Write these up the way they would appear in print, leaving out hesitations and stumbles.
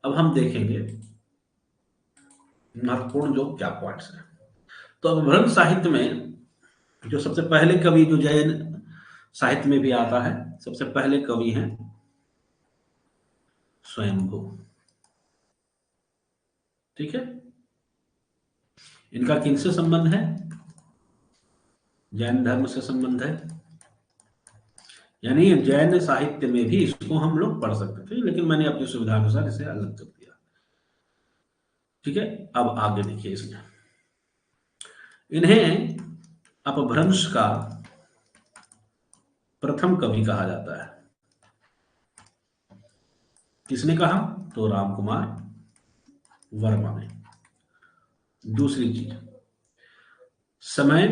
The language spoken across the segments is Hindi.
अब हम देखेंगे महत्वपूर्ण जो क्या पॉइंट्स हैं। तो अपभ्रंश साहित्य में जो सबसे पहले कवि जो जैन साहित्य में भी आता है, सबसे पहले कवि हैं स्वयंभू। ठीक है, इनका किनसे संबंध है? जैन धर्म से संबंध है, यानी जैन साहित्य में भी इसको हम लोग पढ़ सकते थे, लेकिन मैंने अपनी सुविधा अनुसार इसे अलग कर दिया। ठीक है, अब आगे देखिए इसमें इन्हें अपभ्रंश का प्रथम कवि कहा जाता है। किसने कहा? तो रामकुमार वर्मा ने। दूसरी चीज, समय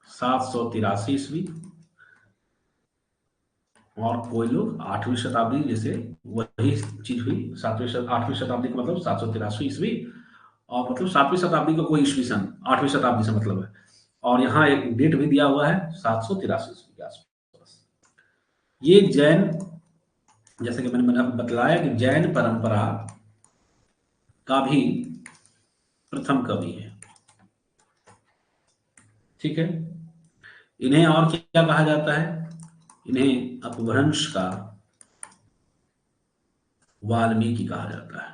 783 ईस्वी, और कोई लोग 8वीं शताब्दी, जैसे वही चीज हुई 8वीं शताब्दी का मतलब 783 ईस्वी, और मतलब 7वीं शताब्दी का कोई ईस्वी सन 8वीं शताब्दी से मतलब है, और यहाँ एक डेट भी दिया हुआ है 783 ईस्वी के आसपास। ये जैन, जैसे कि मैंने बतलाया कि जैन परंपरा का भी प्रथम कवि है। ठीक है, इन्हें और क्या कहा जाता है? इन्हें अपभ्रंश का वाल्मीकि कहा जाता है।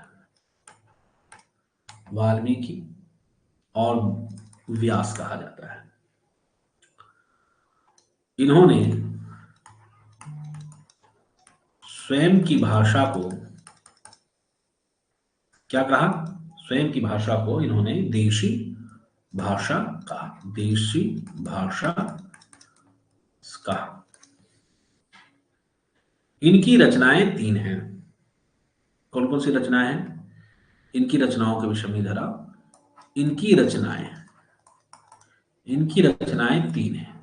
वाल्मीकि और व्यास कहा जाता है। इन्होंने स्वयं की भाषा को क्या कहा? स्वयं की भाषा को इन्होंने देशी भाषा कहा। देशी भाषा कहा। इनकी रचनाएं 3 हैं। कौन कौन सी रचनाएं हैं? इनकी रचनाओं के विषय में धरा। इनकी रचनाएं 3 हैं।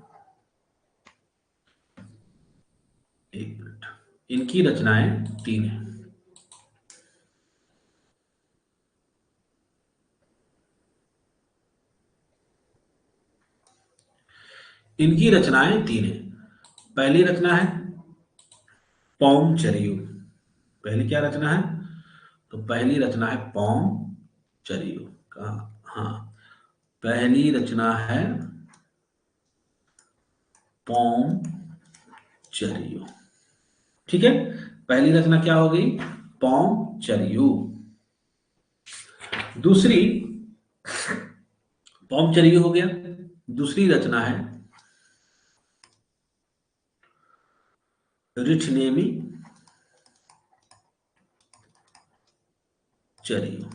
एक मिनट, इनकी रचनाएं 3 हैं। इनकी रचनाएं 3 हैं। पहली रचना है पौमचरियु। पहली क्या रचना है? तो पहली रचना है पौमचरियु का। हाँ, पहली रचना है पौमचरियु। ठीक है, पहली रचना क्या हो गई? पौमचरियु। दूसरी, पौमचरियु हो गया। दूसरी रचना है रिठनेमी चरियु।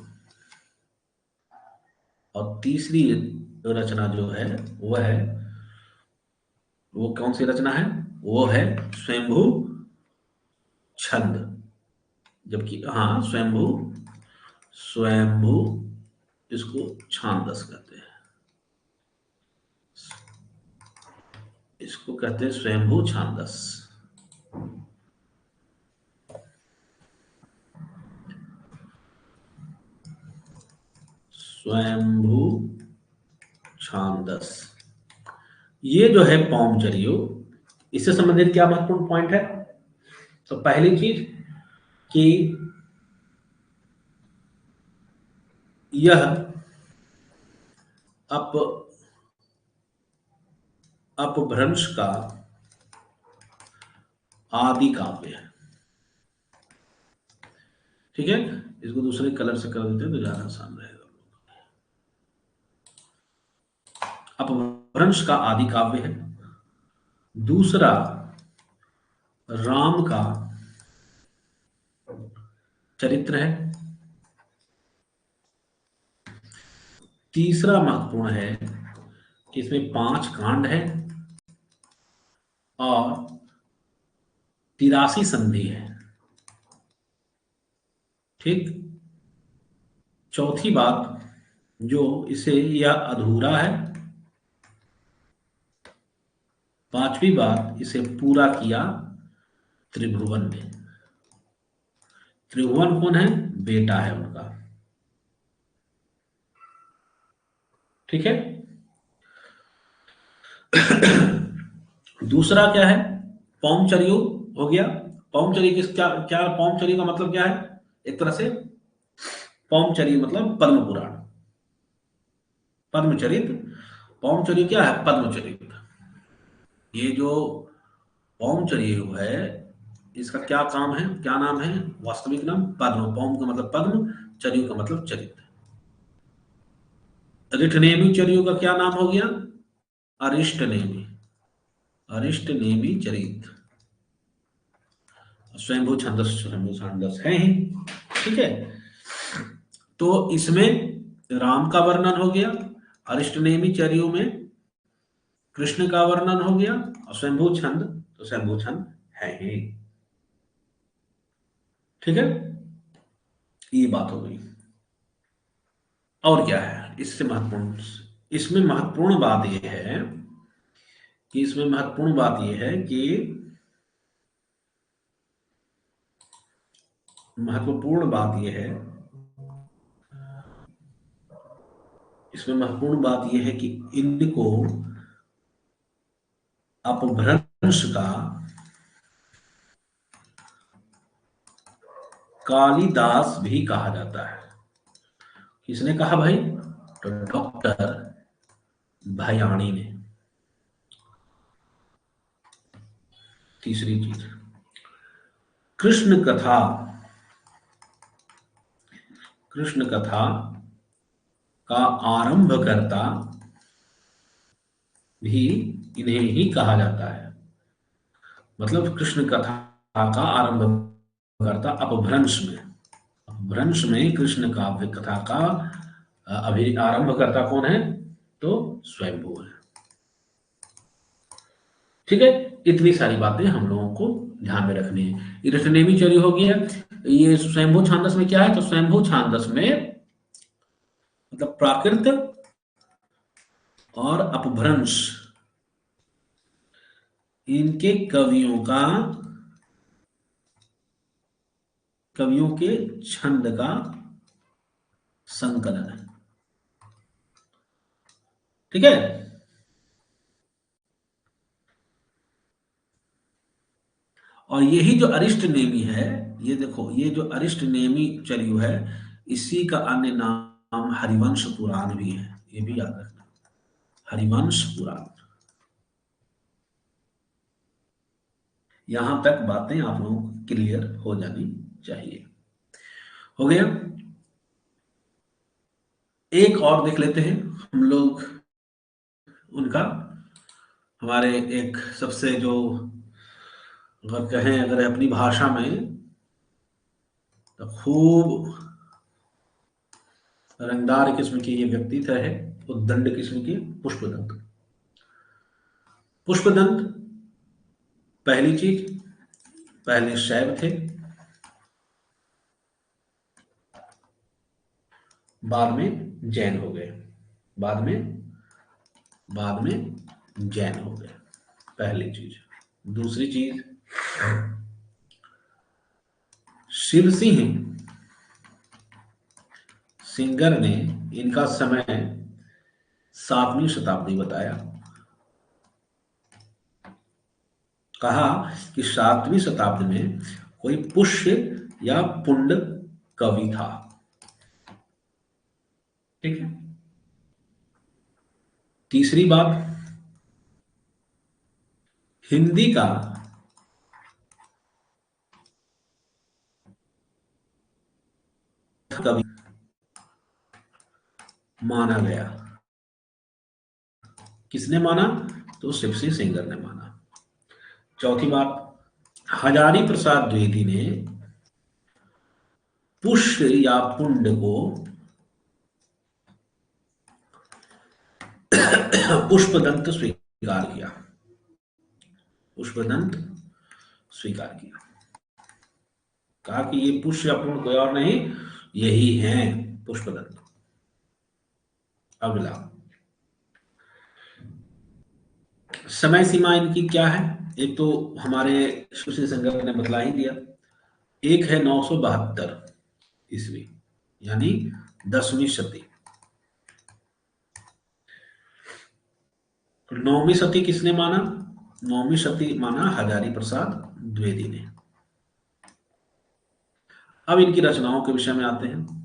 और तीसरी रचना जो है वो कौन सी रचना है? वो है स्वयंभू छंद। जबकि हाँ, स्वयंभू इसको छांदस कहते हैं। इसको कहते हैं स्वयंभू छांदस। स्वयंभू छांदस, ये जो है पौमचरियु, इससे संबंधित क्या महत्वपूर्ण पॉइंट है? तो पहली चीज कि यह अपभ्रंश का आदि काव्य है। ठीक है, इसको दूसरे कलर से कर देते हैं तो ज्यादा आसान रहेगा। अपभ्रंश का आदि काव्य है। दूसरा, राम का चरित्र है। तीसरा महत्वपूर्ण है कि इसमें 5 कांड है और 83 संधि है। ठीक, चौथी बात जो इसे यह अधूरा है। पांचवी बात, इसे पूरा किया त्रिभुवन ने। त्रिभुवन कौन है? बेटा है उनका। ठीक है, दूसरा क्या है? पौमचरियु हो गया। पौमचरी किस क्या क्या पौमचरी का मतलब क्या है? एक तरह से पौमचरी मतलब पद्म पुराण, पद्मचरित। पौमचरी क्या है? पद्मचरित। ये जो पौमचरी है, इसका क्या काम है, क्या नाम है? वास्तविक नाम पद्म। पौम का मतलब पद्म, चरियु का मतलब चरित। रिठनेमी चरियु का क्या नाम हो गया? अरिष्ट नेमी। अरिष्ट नेमी चरित। स्वयंभू छंदस, स्वयंभू छंदस है ही। ठीक है, तो इसमें राम का वर्णन हो गया, अरिष्ट नेमी चरियु में कृष्ण का वर्णन हो गया, और स्वयंभू छंद तो स्वयंभू छंद है ही। ठीक है, ये बात हो गई। और क्या है इससे महत्वपूर्ण? इसमें महत्वपूर्ण बात यह है कि इसमें महत्वपूर्ण बात यह है कि महत्वपूर्ण बात यह है इसमें महत्वपूर्ण बात यह है कि इनको अपभ्रंश का कालिदास भी कहा जाता है। किसने कहा भाई? तो डॉक्टर भयाणी ने। तीसरी चीज, कृष्ण कथा, कृष्ण कथा का आरंभकर्ता भी इन्हें ही कहा जाता है। मतलब कृष्ण कथा का आरंभकर्ता अपभ्रंश में, अपभ्रंश में कृष्ण काव्य कथा का अभी आरंभकर्ता कौन है? तो स्वयंभू है। ठीक है, इतनी सारी बातें हम लोगों को ध्यान में रखनी है। इरठनेमी चरी हो गया। ये स्वयंभू छांदस में क्या है? तो स्वयंभू छांदस में मतलब प्राकृत और अपभ्रंश, इनके कवियों के छंद का संकलन है। ठीक है, और यही जो अरिष्ट नेमी है, ये देखो, ये जो अरिष्ट नेमी चरियु है, इसी का अन्य नाम हरिवंश पुराण भी है। ये भी याद रखना, हरिवंश पुराण। यहां तक बातें आप लोगों को क्लियर हो जानी चाहिए। हो गया? एक और देख लेते हैं हम लोग उनका। हमारे एक सबसे जो, अगर कहें, अगर अपनी भाषा में तो खूब रंगदार किस्म की ये व्यक्तित्व है, उद्दंड किस्म की, पुष्पदंत। पुष्पदंत पहली चीज, पहले शैव थे, बाद में जैन हो गए, बाद में जैन हो गए। पहली चीज। दूसरी चीज, शिव सिंह सिंगर ने इनका समय 7वीं शताब्दी बताया। कहा कि 7वीं शताब्दी में कोई पुष्य या पुंड कवि था। ठीक है। तीसरी बात, हिंदी का कवि माना गया। किसने माना? तो शिव सिंह सिंगर ने माना। चौथी बात, हजारी प्रसाद द्विवेदी ने पुष्य या पुंड को पुष्पदंत स्वीकार किया, पुष्पदंत स्वीकार किया। कहा कि ये पुष्य या पुंड कोई और नहीं, यही है पुष्पदंत। अगला, समय सीमा इनकी क्या है? एक तो हमारे सुशील संगर ने बतला ही दिया। एक है 972 ईस्वी, यानी 10वीं सदी। 9वीं सदी किसने माना? 9वीं सदी माना हजारी प्रसाद द्विवेदी ने। अब इनकी रचनाओं के विषय में आते हैं।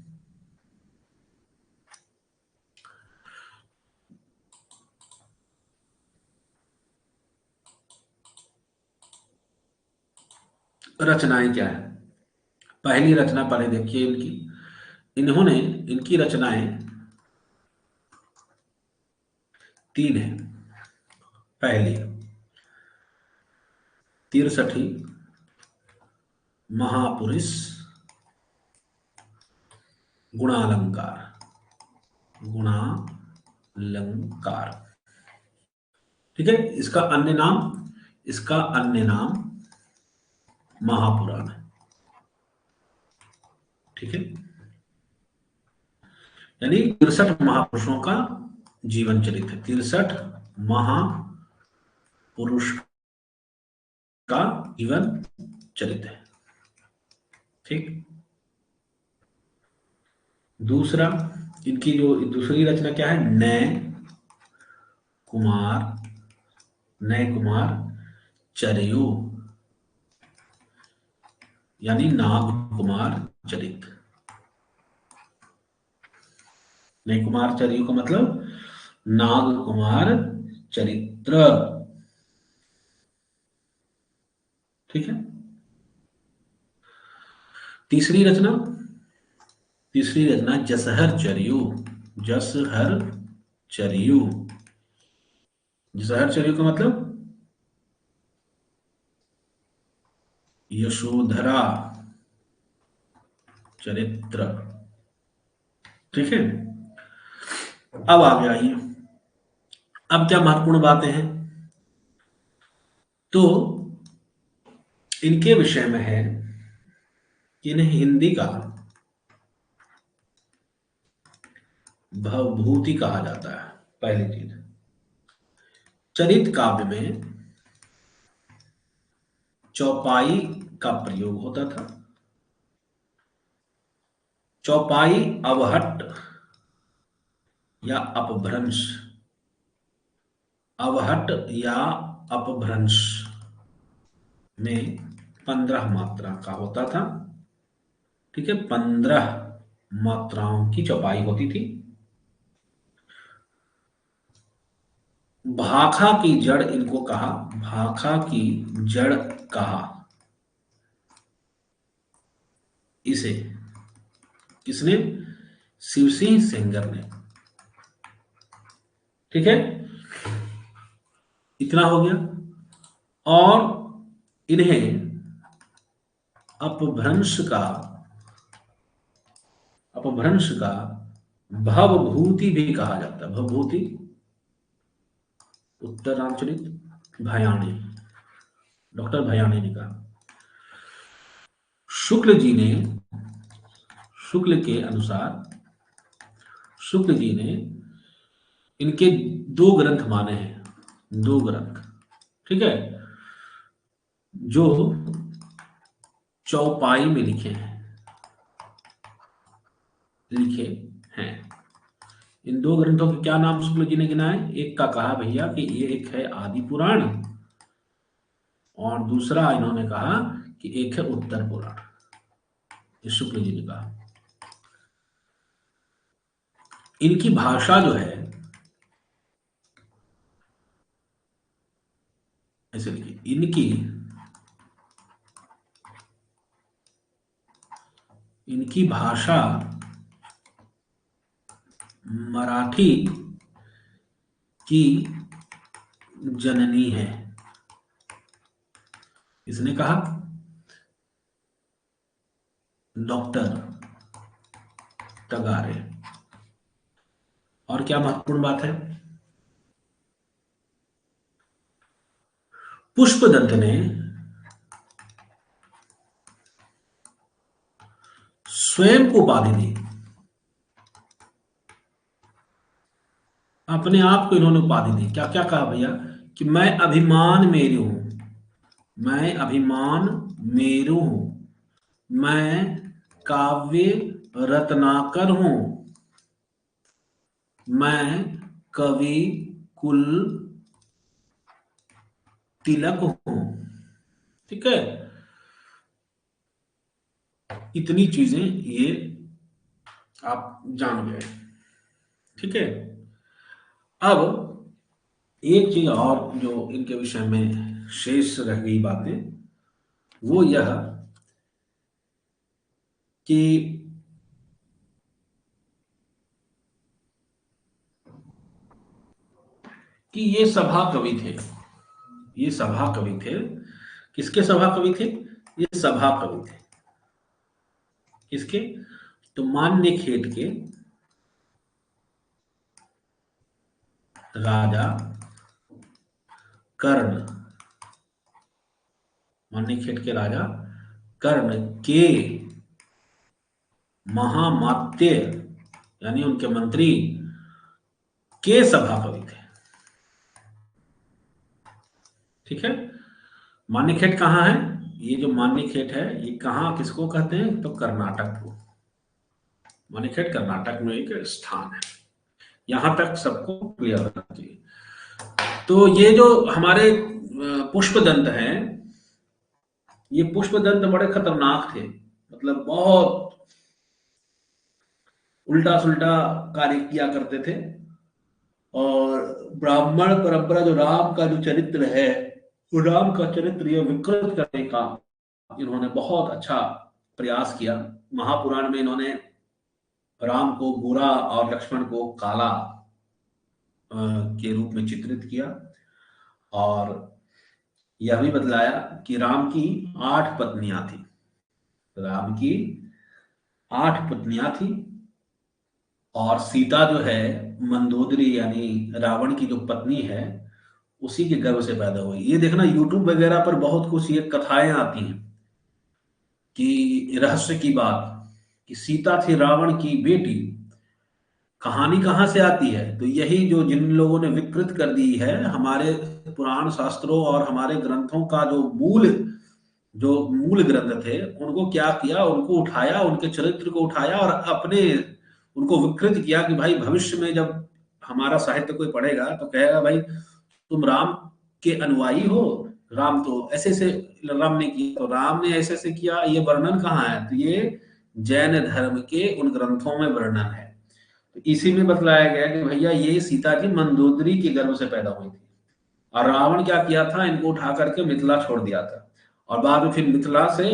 रचनाएं क्या है? पहली रचना पहले देखिए इनकी। इन्होंने इनकी रचनाएं तीन है। पहली 63 महापुरुष गुणालंकार। गुणालंकार, ठीक है। इसका अन्य नाम महापुराण है, ठीक है। यानी 63 महापुरुषों का जीवन चरित्र है। 63 महापुरुष का जीवन चरित्र है, ठीक। दूसरा, इनकी जो दूसरी रचना क्या है? कुमार नय कुमार चरयु, यानी नाग कुमार चरित्र। नय कुमार चरयु का मतलब नाग कुमार चरित्र, ठीक है। तीसरी रचना जसहर चरयु। जसहर चरयु, जसहर चरयु का मतलब यशोधरा चरित्र, ठीक है। अब आ गया ये। अब क्या महत्वपूर्ण बातें हैं? तो इनके विषय में है कि इन्हें हिंदी का भवभूति कहा जाता है। पहली चीज, चरित काव्य में चौपाई का प्रयोग होता था। चौपाई अवहट्ट या अपभ्रंश, अवहट्ट या अपभ्रंश में 15 मात्रा का होता था, ठीक है। 15 मात्राओं की चौपाई होती थी। भाखा की जड़ इनको कहा, भाखा की जड़ कहा इसे। किसने? शिवसिंह सेंगर ने, ठीक है। इतना हो गया। और इन्हें अपभ्रंश का भवभूति भी कहा जाता है। भवभूति उत्तर रामचरित भयाणी, डॉक्टर भयाणी ने कहा। शुक्ल जी ने, शुक्ल के अनुसार, शुक्ल जी ने इनके 2 ग्रंथ माने हैं, 2 ग्रंथ, ठीक है, जो चौपाई में लिखे हैं। इन 2 ग्रंथों के क्या नाम शुक्ल जी ने गिनाए? एक का कहा भैया कि ये एक है आदि पुराण, और दूसरा इन्होंने कहा कि एक है उत्तर पुराण। ये शुक्ल जी ने कहा। इनकी भाषा जो है, ऐसे लिखिए, इनकी भाषा मराठी की जननी है। इसने कहा डॉक्टर तगारे। और क्या महत्वपूर्ण बात है? पुष्पदत्त ने स्वयं को उपाधि दी, अपने आप को इन्होंने उपाधि दी। क्या क्या कहा भैया? कि मैं अभिमान मेरू हूं, मैं अभिमान मेरू हूं, मैं काव्य रत्नाकर हूं, मैं कवि कुल तिलक हूं, ठीक है। इतनी चीजें ये आप जान गए। ठीक है। अब एक चीज और जो इनके विषय में शेष रह गई बातें, वो यह कि ये सभा कवि थे। ये सभा कवि थे। किसके सभा कवि थे? ये सभा कवि थे। किसके? तो मान्य खेट के राजा कर्ण, मान्य खेट के राजा कर्ण के महामात्य यानी उनके मंत्री के सभा कवि थे। ठीक है। मान्यखेट कहाँ है? ये जो मान्यखेट है ये कहाँ, किसको कहते हैं? तो कर्नाटक को। मान्यखेट कर्नाटक में एक स्थान है। यहां तक सबको क्लियर होना चाहिए। तो ये जो हमारे पुष्पदंत हैं, ये पुष्पदंत बड़े खतरनाक थे। मतलब बहुत उल्टा सुल्टा कार्य किया करते थे। और ब्राह्मण परंपरा, जो राम का जो चरित्र है, वो राम का चरित्र ये विकृत करने का इन्होंने बहुत अच्छा प्रयास किया। महापुराण में इन्होंने राम को गोरा और लक्ष्मण को काला के रूप में चित्रित किया। और यह भी बतलाया कि राम की 8 पत्नियां थी। राम की 8 पत्नियां थी। और सीता जो है मंदोदरी यानी रावण की जो पत्नी है, उसी के गर्भ से पैदा हुई। ये देखना यूट्यूब वगैरह पर बहुत कुछ ये कथाएं आती हैं कि रहस्य की बात कि सीता थी रावण की बेटी। कहानी कहाँ से आती है? तो यही जो जिन लोगों ने विकृत कर दी है हमारे पुराण शास्त्रों और हमारे ग्रंथों का जो मूल ग्रंथ थे, उनको क्या किया? उनको उठाया, उनके चरित्र को उठाया और अपने उनको विकृत किया कि भाई भविष्य में जब हमारा साहित्य कोई पढ़ेगा तो कहेगा भाई तुम राम के अनुयायी हो। राम तो ऐसे से राम ने किया, तो राम ने ऐसे से किया, ये वर्णन कहाँ है? तो ये जैन धर्म के उन ग्रंथों में वर्णन है। तो इसी में बतलाया गया कि भैया ये सीता जी मंदोदरी के गर्भ से पैदा हुई थी। और रावण क्या किया था? इनको उठा करके मिथिला छोड़ दिया था। और बाद में फिर मिथिला से